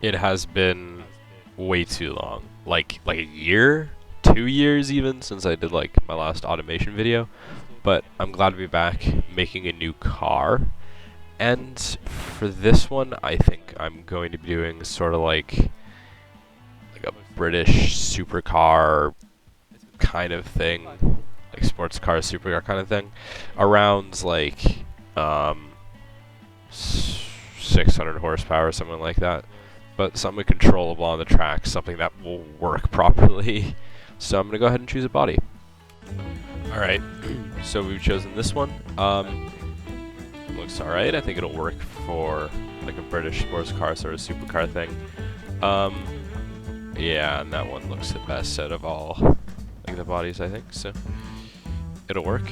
It has been way too long. Like a year, 2 years even since I did like my last automation video. But I'm glad to be back making a new car. And for this one, I think I'm going to be doing sort of like a British supercar kind of thing, like sports car supercar kind of thing, around like um 600 horsepower, something like that. But something controllable on the track, something that will work properly. So I'm gonna go ahead and choose a body. All right, so we've chosen this one. Looks all right. I think it'll work for like a British sports car sort of supercar thing. Yeah, and that one looks the best out of all like the bodies, I think. So it'll work.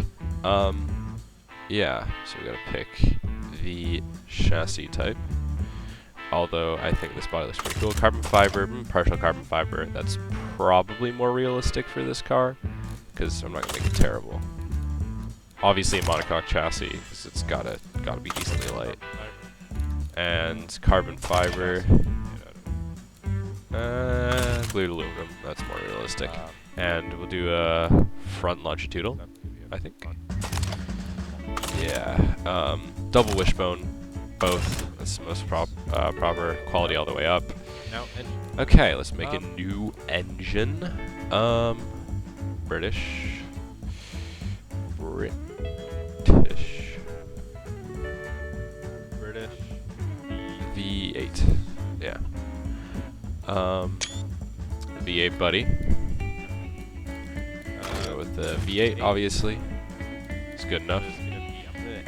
Yeah. So we gotta pick the chassis type. Although I think this body looks pretty cool. Carbon fiber, partial carbon fiber. That's probably more realistic for this car, because I'm not gonna make it terrible. Obviously a monocoque chassis, because it's gotta be decently light. And carbon fiber, glued aluminum. That's more realistic. And we'll do a front longitudinal, I think. Yeah. Double wishbone. Both. That's the most proper quality all the way up. Okay, let's make a new engine. British. V8. Yeah. V8 buddy. With the V8, obviously. It's good enough.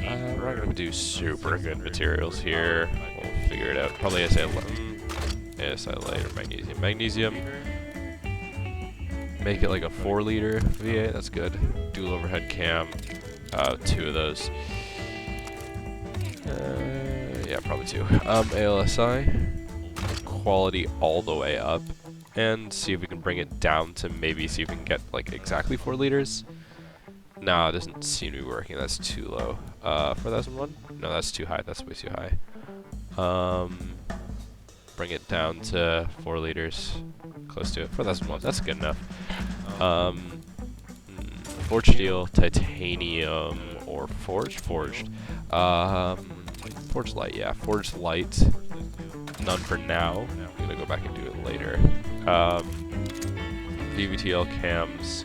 We're not going to do super good materials here. We'll figure it out. Probably ASI light or magnesium. Magnesium. Make it like a 4-liter V8. That's good. Dual overhead cam. 2 of those. Yeah, probably 2. ALSI. Quality all the way up. And see if we can bring it down to maybe see if we can get like exactly 4 liters. No, it doesn't seem to be working. That's too low. 4001? No, that's too high. That's way too high. Bring it down to 4 liters. Close to it. 4001. That's good enough. Forged steel, titanium, or forged? Forged. Forged light, yeah. Forged light. None for now. I'm gonna go back and do it later. VVTL cams.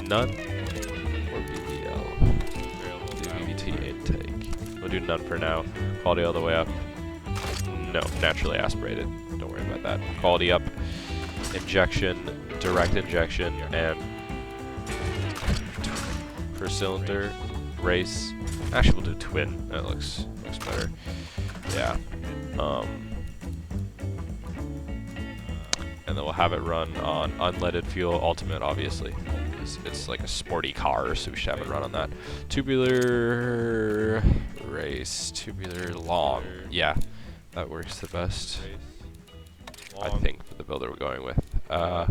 None or BBL. Do VVT intake. We'll do none for now. Quality all the way up. No, naturally aspirated. Don't worry about that. Quality up. Injection, direct injection, and per cylinder, race. Actually, we'll do twin. That looks better. Yeah. And then we'll have it run on unleaded fuel, ultimate, obviously. It's like a sporty car, so we should have it run on that. Tubular race, tubular long. Yeah, that works the best, I think, for the builder we're going with. Go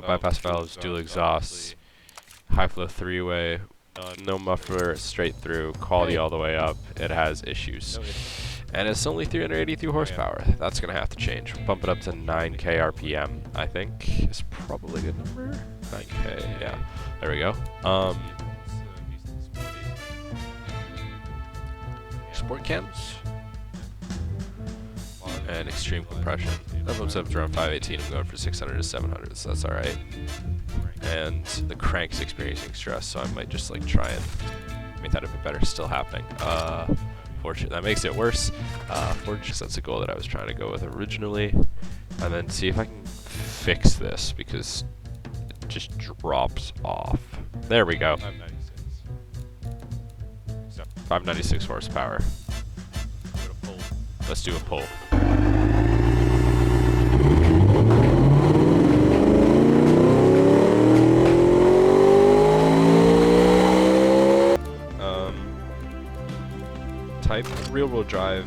bypass valves, dual exhausts, high flow 3-way, no muffler, straight through, quality all the way up. It has issues. And it's only 383 horsepower. That's going to have to change. Bump it up to 9k RPM, I think, is probably a good number. 9k, yeah. There we go. Sport cams. And extreme compression. That bumps up to around 518. I'm going for 600 to 700, so that's alright. And the crank's experiencing stress, so I might just like try and make that a bit better. Still happening. Fortunately, that makes it worse. Fortunately, that's a goal that I was trying to go with originally. And then see if I can fix this, because it just drops off. There we go. 596 horsepower. Let's do a pull. Type rear-wheel drive,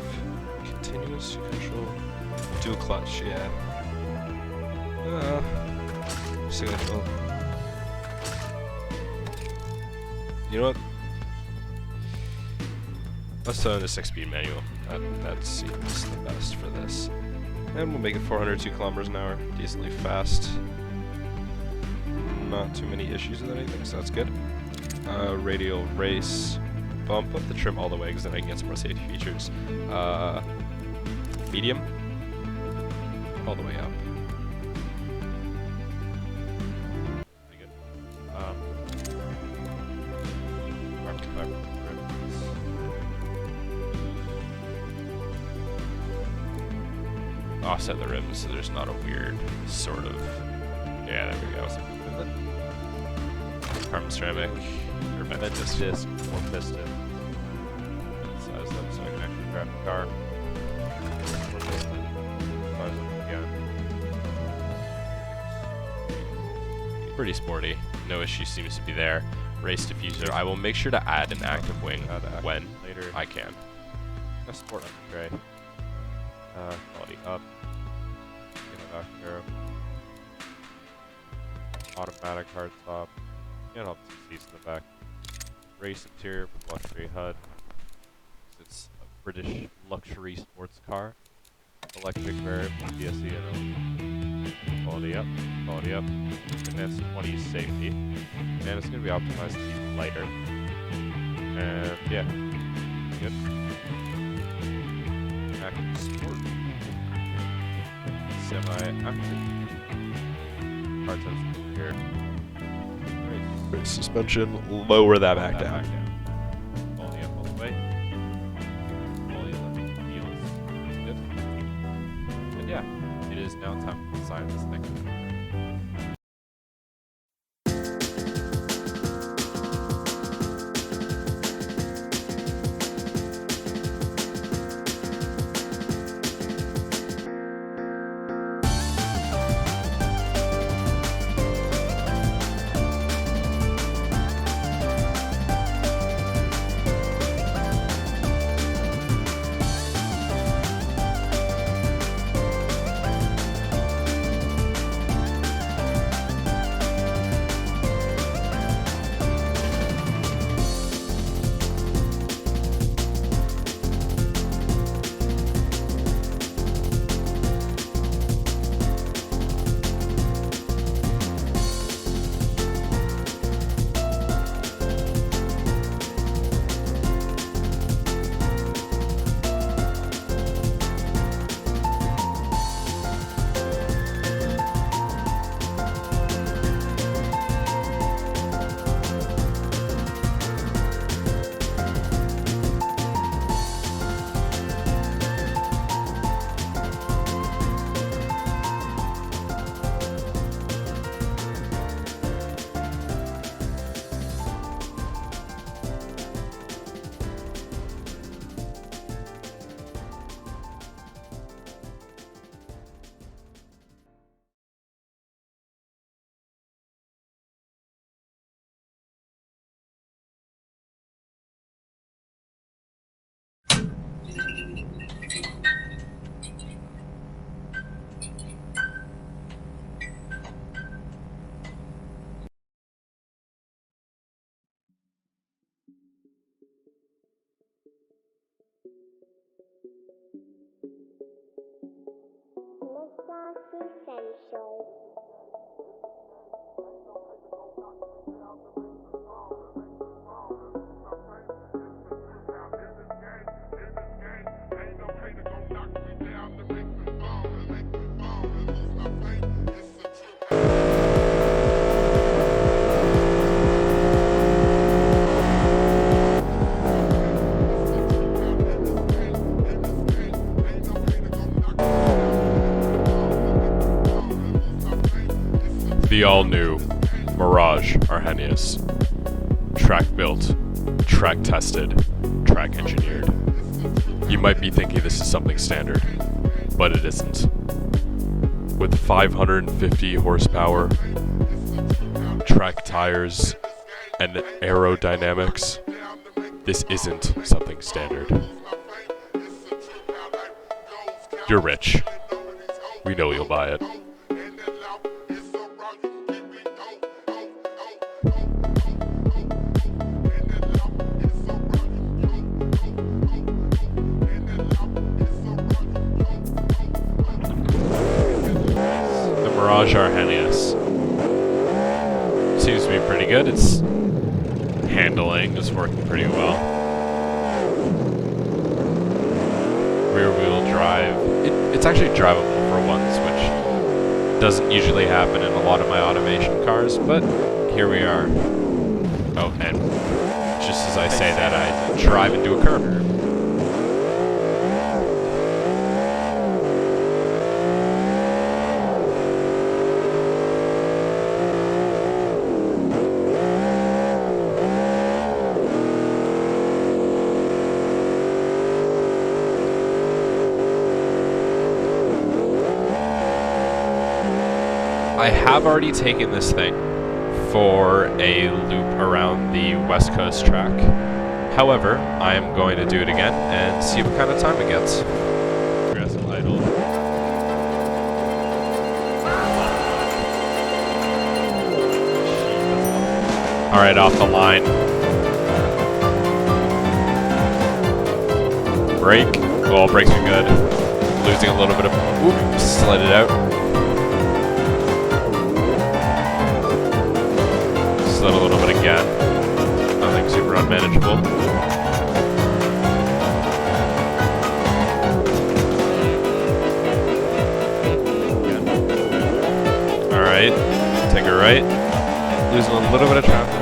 continuous control, dual clutch, yeah. Signature. You know what? Let's throw in the 6-speed manual. That seems the best for this. And we'll make it 402 kilometers an hour, decently fast. Not too many issues with anything, so that's good. Radial race. Bump up the trim all the way, because then I can get some more safety features. Medium. All the way up. Pretty good. Carbon fiber rims. Offset the rims so there's not a weird sort of... Yeah, there we go. Carbon ceramic. Or ventus disc or piston. Size up so I can actually grab the car. Or piston. Size up again. Pretty sporty. No issue seems to be there. Race diffuser. I will make sure to add an active wing when later I can. Let's sport on the tray. Quality up. Get it back here. Automatic hard top. And up to seats in the back. Race interior with luxury HUD. It's a British luxury sports car. Electric variable DSE. Quality up. Quality up. Advanced 20 safety. And it's going to be optimized to be lighter. And yeah. Good. Active sport. Semi-active. Hard touch here. Suspension, lower that back down. Quality up all the way. Quality left wheels. Good. And yeah, it is now time to design this thing. The all-new Mirage Arrhenius. Track built, track tested, track engineered. You might be thinking this is something standard, but it isn't. With 550 horsepower, track tires, and aerodynamics, this isn't something standard. You're rich. We know you'll buy it. Mirage Arrhenius. Seems to be pretty good. Its handling is working pretty well. Rear wheel drive. It's actually drivable for once, which doesn't usually happen in a lot of my automation cars, but here we are. Oh, and just as I say that, I drive into a curb. I have already taken this thing for a loop around the West Coast track. However, I am going to do it again and see what kind of time it gets. Aggressive idle. Alright, off the line. Brake. Oh, brakes are good. Losing a little bit of... Oop, slid it out. Slid a little bit again. Nothing super unmanageable. Alright, take a right. Losing a little bit of traffic.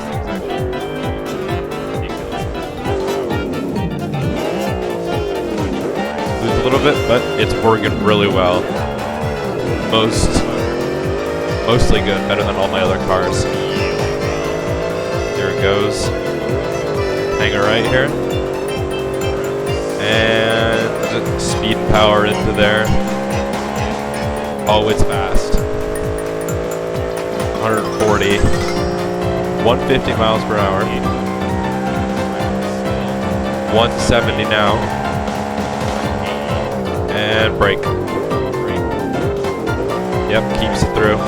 Lose a little bit, but it's working really well. Mostly good, better than all my other cars. There it goes. Hang a right here. And speed and power into there. Oh, it's fast. 140. 150 miles per hour. 170 now. And brake. Yep, keeps it through.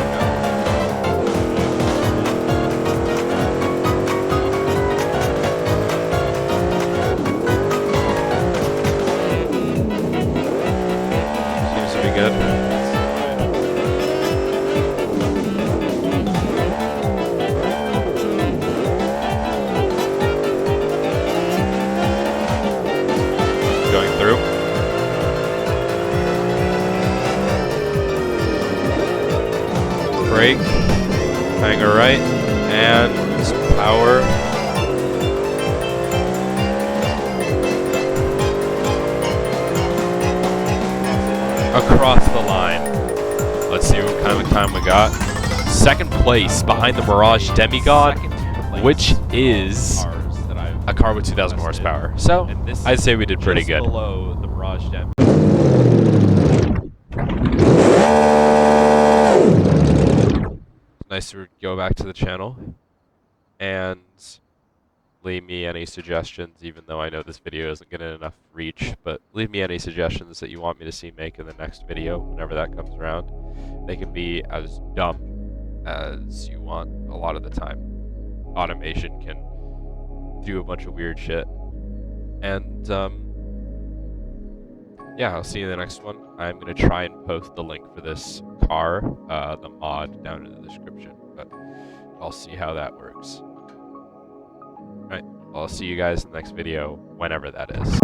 Good. Going through. Brake. Hang a right. And power. Across the line. Let's see what kind of a time we got. Second place behind the Mirage Demigod, which is a car with 2,000 horsepower. So I'd say we did pretty good. Below the Mirage Demigod. Nice to go back to the channel and leave me any suggestions, even though I know this video isn't getting enough reach, but leave me any suggestions that you want me to see make in the next video whenever that comes around. They can be as dumb as you want a lot of the time. Automation can do a bunch of weird shit. And yeah, I'll see you in the next one. I'm going to try and post the link for this car, the mod, down in the description, but I'll see how that works. Alright, I'll see you guys in the next video, whenever that is.